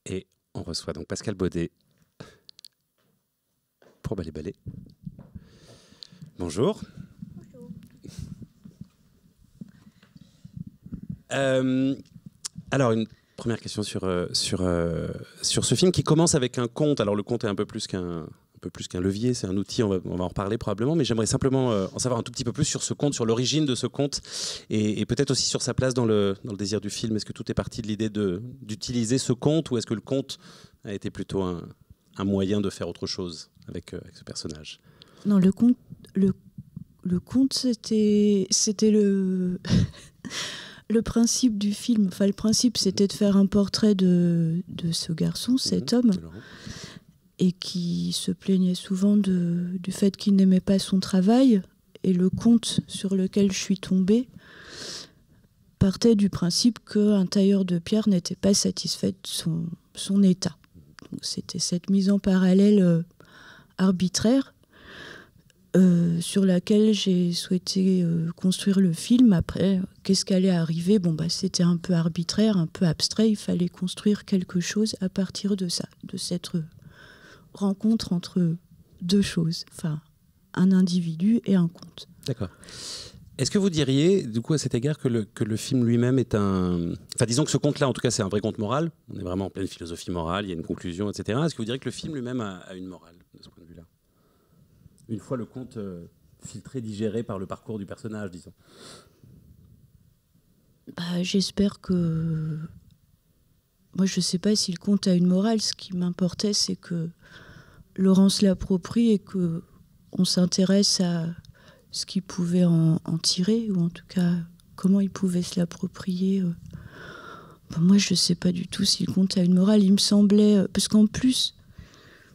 Et on reçoit donc Pascal Baudet pour Ballet Ballet. Bonjour. Alors, une première question sur ce film qui commence avec un conte. Alors, le conte est un peu plus qu'un levier, c'est un outil, on va en reparler probablement, mais j'aimerais simplement en savoir un tout petit peu plus sur ce conte, sur l'origine de ce conte, et peut-être aussi sur sa place dans le désir du film. Est-ce que tout est parti de l'idée d'utiliser ce conte, ou est-ce que le conte a été plutôt un moyen de faire autre chose avec ce personnage? Non, le conte, c'était le... Le principe du film, enfin le principe, c'était de faire un portrait de ce garçon, cet homme, et qui se plaignait souvent du fait qu'il n'aimait pas son travail. Et le conte sur lequel je suis tombée partait du principe qu'un tailleur de pierre n'était pas satisfait de son état. C'était cette mise en parallèle arbitraire sur laquelle j'ai souhaité construire le film. Après, qu'est-ce qu'allait arriver? C'était un peu arbitraire, un peu abstrait. Il fallait construire quelque chose à partir de ça, de cette rencontre entre deux choses, enfin un individu et un conte. D'accord. Est-ce que vous diriez, du coup, à cet égard, que le film lui-même est un... Enfin, disons que ce conte-là, en tout cas, c'est un vrai conte moral. On est vraiment en pleine philosophie morale, il y a une conclusion, etc. Est-ce que vous diriez que le film lui-même a une morale, de ce point de vue-là? Une fois le conte filtré, digéré par le parcours du personnage, disons. J'espère que... Moi, je ne sais pas si le conte a une morale. Ce qui m'importait, c'est que Laurence l'approprie et qu'on s'intéresse à ce qu'il pouvait en tirer, ou en tout cas, comment il pouvait se l'approprier. Moi, je ne sais pas du tout si le conte a une morale. Il me semblait... Parce qu'en plus...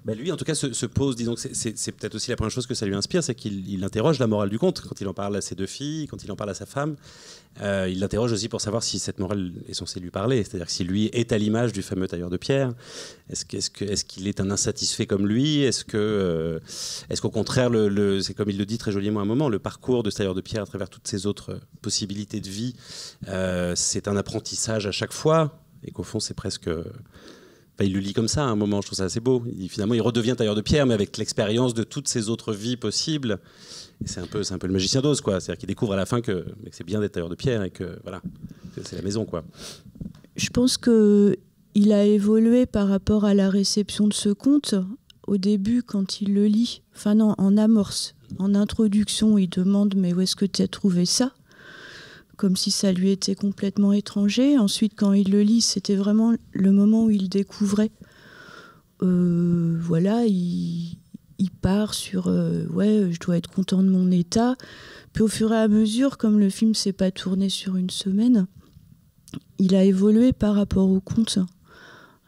Lui, en tout cas, se pose, disons que c'est peut-être aussi la première chose que ça lui inspire, c'est qu'il interroge la morale du conte. Quand il en parle à ses deux filles, quand il en parle à sa femme, il l'interroge aussi pour savoir si cette morale est censée lui parler. C'est-à-dire que si lui est à l'image du fameux tailleur de pierre, est-ce qu'il est un insatisfait comme lui? Est-ce qu'au contraire, c'est comme il le dit très joliment à un moment, le parcours de ce tailleur de pierre à travers toutes ses autres possibilités de vie, c'est un apprentissage à chaque fois, et qu'au fond, c'est presque... Enfin, il le lit comme ça à un moment, je trouve ça assez beau. Finalement, il redevient tailleur de pierre, mais avec l'expérience de toutes ses autres vies possibles. Et c'est un peu le magicien d'Oz, quoi. C'est-à-dire qu'il découvre à la fin que c'est bien d'être tailleur de pierre et que voilà, c'est la maison, quoi. Je pense qu'il a évolué par rapport à la réception de ce conte. Au début, quand il le lit, enfin non, en amorce, en introduction, il demande « mais où est-ce que tu as trouvé ça ?» Comme si ça lui était complètement étranger. Ensuite, quand il le lit, c'était vraiment le moment où il découvrait. Voilà, il part sur ouais, je dois être content de mon état. Puis au fur et à mesure, comme le film s'est pas tourné sur une semaine, il a évolué par rapport au conte.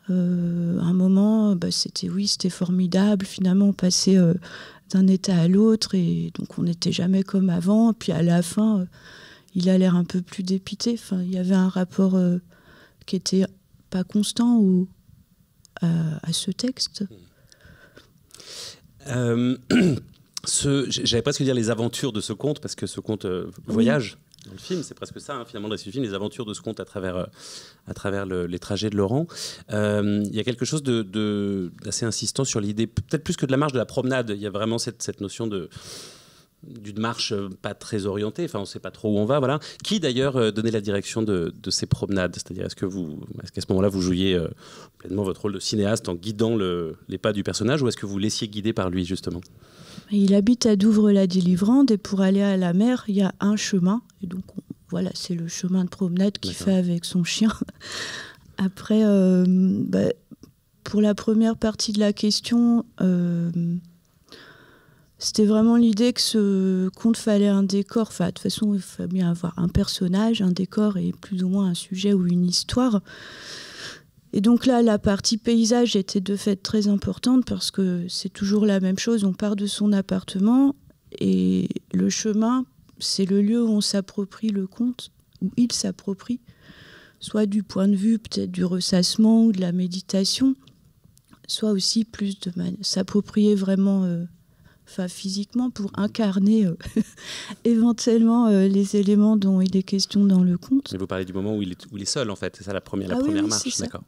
À un moment, c'était formidable. Finalement, on passait d'un état à l'autre, et donc on n'était jamais comme avant. Puis à la fin, il a l'air un peu plus dépité. Enfin, il y avait un rapport qui était pas constant à ce texte. J'allais presque dire les aventures de ce conte, parce que ce conte voyage dans le film, c'est presque ça, finalement, dans ce film, les aventures de ce conte à travers les trajets de Laurent. Il y a quelque chose d'assez insistant sur l'idée, peut-être plus que de la marche, de la promenade. Il y a vraiment cette notion d'une marche pas très orientée, enfin on ne sait pas trop où on va, voilà. Qui d'ailleurs donnait la direction de ces promenades? C'est-à-dire est-ce qu'à ce moment-là vous jouiez pleinement votre rôle de cinéaste en guidant les pas du personnage, ou est-ce que vous laissiez guider par lui justement? Il habite à Douvres-la-Délivrande, et pour aller à la mer, il y a un chemin, et donc voilà, c'est le chemin de promenade qu'il fait avec son chien. Après, pour la première partie de la question, c'était vraiment l'idée que ce conte fallait un décor. Enfin, de toute façon, il fallait bien avoir un personnage, un décor et plus ou moins un sujet ou une histoire. Et donc là, la partie paysage était de fait très importante, parce que c'est toujours la même chose. On part de son appartement, et le chemin, c'est le lieu où on s'approprie le conte, où il s'approprie, soit du point de vue peut-être du ressassement ou de la méditation, soit aussi plus de s'approprier vraiment enfin physiquement, pour incarner éventuellement les éléments dont il est question dans le conte. Mais vous parlez du moment où il est seul, en fait. C'est ça la première Oui, marche. D'accord.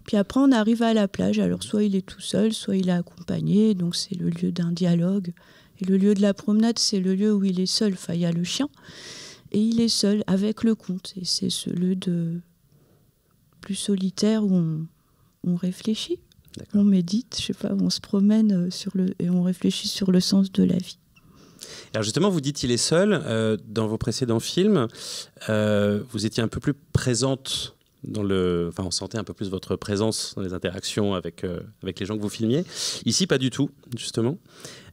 Puis après, on arrive à la plage. Alors, soit il est tout seul, soit il est accompagné. Donc, c'est le lieu d'un dialogue. Et le lieu de la promenade, c'est le lieu où il est seul. Enfin, il y a le chien. Et il est seul avec le conte. Et c'est ce lieu plus solitaire où on réfléchit. On médite, je sais pas, on se promène et on réfléchit sur le sens de la vie. Alors justement, vous dites qu'il est seul. Dans vos précédents films, vous étiez un peu plus présente on sentait un peu plus votre présence dans les interactions avec les gens que vous filmiez. Ici, pas du tout, justement.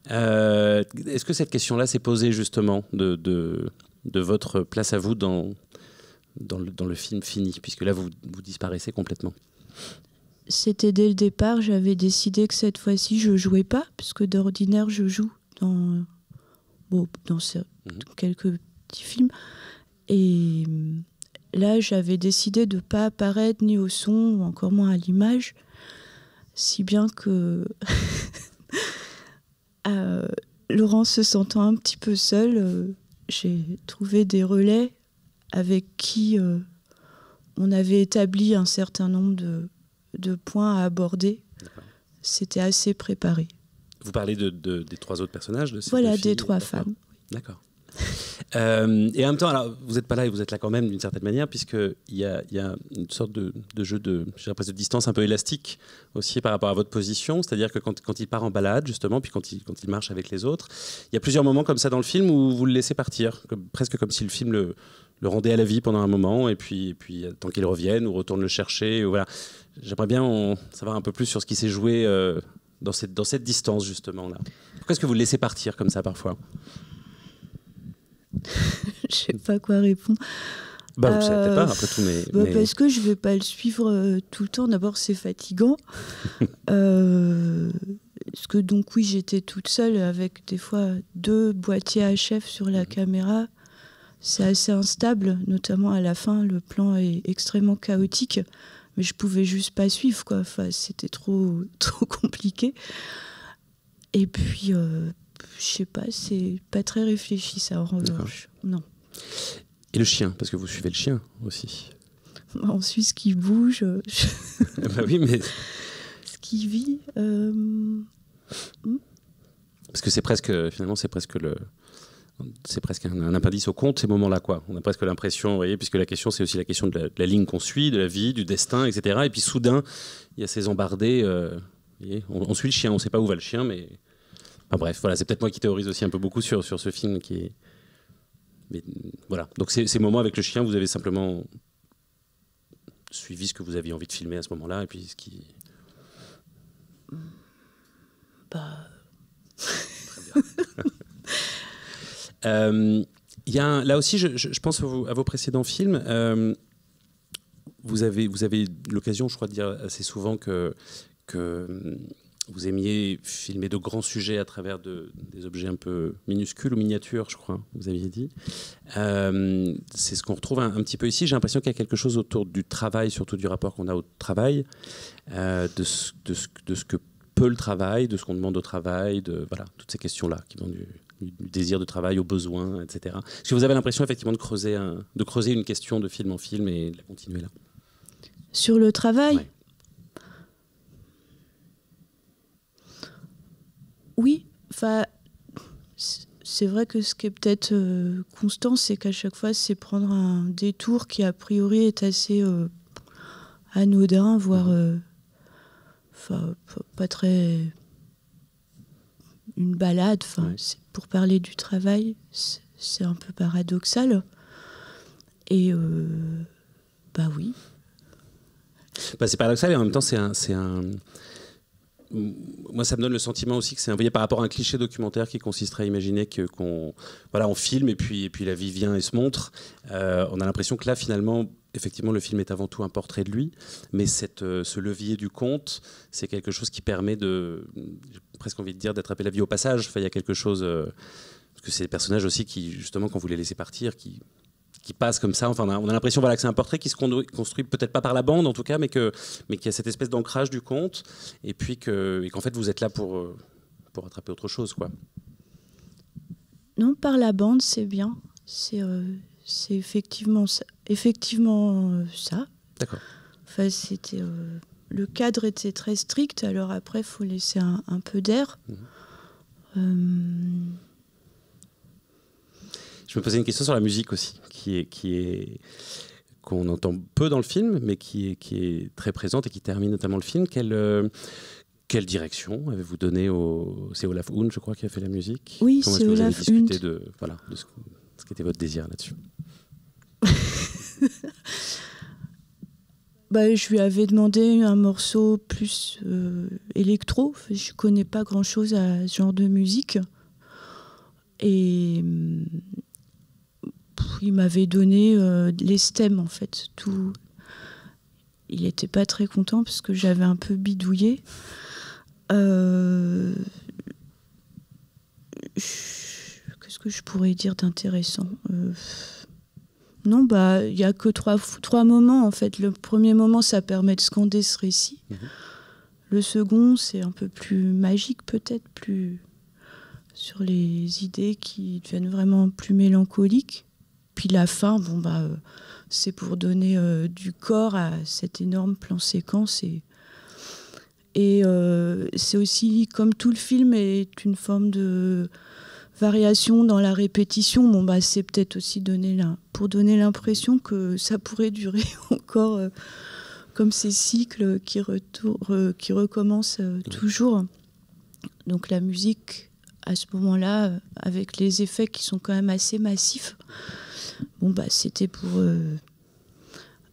Est-ce que cette question-là s'est posée justement de votre place à vous dans le film fini, puisque là, vous disparaissez complètement? C'était dès le départ, j'avais décidé que cette fois-ci, je jouais pas, puisque d'ordinaire, je joue dans quelques petits films. Et là, j'avais décidé de ne pas apparaître ni au son, ou encore moins à l'image, si bien que Laurent se sentant un petit peu seul, j'ai trouvé des relais avec qui on avait établi un certain nombre de points à aborder. C'était assez préparé. Vous parlez des 3 autres personnages de ces Voilà, deux filles, des 3 femmes. D'accord. Et en même temps, alors, vous n'êtes pas là et vous êtes là quand même d'une certaine manière, puisqu'il y a une sorte de jeu de distance un peu élastique aussi par rapport à votre position. C'est-à-dire que quand il part en balade, justement, puis quand il marche avec les autres, il y a plusieurs moments comme ça dans le film où vous le laissez partir, presque comme si le film le rendait à la vie pendant un moment, et puis tant qu'il revienne ou retourne le chercher. Voilà. J'aimerais bien savoir un peu plus sur ce qui s'est joué dans cette distance, justement. Là. Pourquoi est-ce que vous le laissez partir comme ça parfois ? Je sais pas quoi répondre. Vous ne savez peut-être pas, après tout, mais... Parce que je vais pas le suivre tout le temps. D'abord, c'est fatigant. Parce que donc, oui, j'étais toute seule avec des fois 2 boîtiers HF sur la caméra. C'est assez instable, notamment à la fin. Le plan est extrêmement chaotique. Mais je pouvais juste pas suivre, quoi. Enfin, c'était trop compliqué. Et puis... je sais pas, c'est pas très réfléchi ça en revanche. Non. Et le chien, parce que vous suivez le chien aussi. On suit ce qui bouge. Bah oui, mais ce qui vit. Parce que c'est presque un appendice au conte, ces moments-là, quoi. On a presque l'impression, vous voyez, puisque la question, c'est aussi la question de la ligne qu'on suit, de la vie, du destin, etc. Et puis soudain, il y a ces embardés. Vous voyez, on suit le chien, on ne sait pas où va le chien, mais... Enfin, bref, voilà, c'est peut-être moi qui théorise aussi un peu beaucoup sur ce film qui est... Mais, voilà. Donc ces moments avec le chien, vous avez simplement suivi ce que vous aviez envie de filmer à ce moment-là, et puis ce qui... Très bien. Y a là aussi, je pense à vos précédents films. Vous avez l'occasion, je crois, de dire assez souvent que vous aimiez filmer de grands sujets à travers des objets un peu minuscules ou miniatures, je crois, vous aviez dit. C'est ce qu'on retrouve un petit peu ici. J'ai l'impression qu'il y a quelque chose autour du travail, surtout du rapport qu'on a au travail, de ce que peut le travail, de ce qu'on demande au travail, voilà, toutes ces questions-là qui vont du désir de travail aux besoins, etc. Est-ce que vous avez l'impression effectivement de creuser une question de film en film et de la continuer là ? Sur le travail ? Ouais. Oui, enfin, c'est vrai que ce qui est peut-être constant, c'est qu'à chaque fois, c'est prendre un détour qui, a priori, est assez anodin, voire pas très... une balade. Ouais. Pour parler du travail, c'est un peu paradoxal. Et, oui. C'est paradoxal et en même temps, c'est un... Moi, ça me donne le sentiment aussi que c'est envoyé par rapport à un cliché documentaire qui consisterait à imaginer qu'on filme et puis la vie vient et se montre. On a l'impression que là, finalement, effectivement, le film est avant tout un portrait de lui, mais ce levier du conte, c'est quelque chose qui permet j'ai presque envie de dire, d'attraper la vie au passage. Enfin, il y a quelque chose... parce que c'est des personnages aussi qui, justement, quand vous les laissez partir, qui passe comme ça. Enfin, on a l'impression que c'est un portrait qui se construit peut-être pas par la bande en tout cas, mais qui a cette espèce d'ancrage du conte, et puis qu'en fait vous êtes là pour attraper autre chose, quoi. Non, par la bande, c'est bien. C'est effectivement ça. D'accord. Enfin, le cadre était très strict, alors après, il faut laisser un peu d'air. Je me posais une question sur la musique aussi, qu'on entend peu dans le film, mais qui est très présente et qui termine notamment le film. Quelle direction avez-vous donné c'est Olaf Hund, je crois, qui a fait la musique? Oui, Comment c'est est-ce que vous avez Olaf discuté Hund. de ce qu'était votre désir là-dessus? Je lui avais demandé un morceau plus électro. Je ne connais pas grand-chose à ce genre de musique. Et il m'avait donné les stems, en fait. Tout. Il n'était pas très content parce que j'avais un peu bidouillé. Qu'est-ce que je pourrais dire d'intéressant? Non, il n'y a que trois moments, en fait. Le premier moment, ça permet de scander ce récit. Le second, c'est un peu plus magique, peut-être, plus sur les idées qui deviennent vraiment plus mélancoliques. Puis la fin, c'est pour donner du corps à cet énorme plan séquence. Et c'est aussi, comme tout le film est une forme de variation dans la répétition, c'est peut-être aussi pour donner l'impression que ça pourrait durer encore comme ces cycles qui recommencent toujours. Donc la musique, à ce moment-là, avec les effets qui sont quand même assez massifs, c'était pour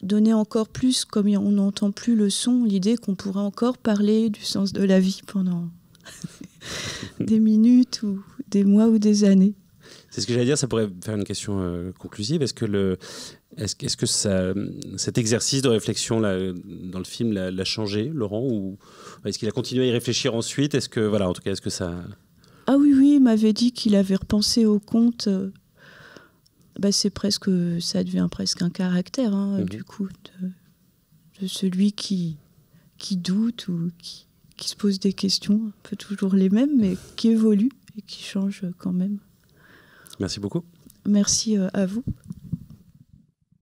donner encore plus, comme on n'entend plus le son, l'idée qu'on pourrait encore parler du sens de la vie pendant des minutes ou des mois ou des années. C'est ce que j'allais dire, ça pourrait faire une question conclusive. Est-ce que cet exercice de réflexion là, dans le film l'a changé, Laurent, ou est-ce qu'il a continué à y réfléchir ensuite? Est-ce que ça... Ah oui, il m'avait dit qu'il avait repensé au conte. Ça devient presque un caractère, du coup, de celui qui doute ou qui se pose des questions, un peu toujours les mêmes, mais qui évoluent et qui changent quand même. Merci beaucoup. Merci à vous.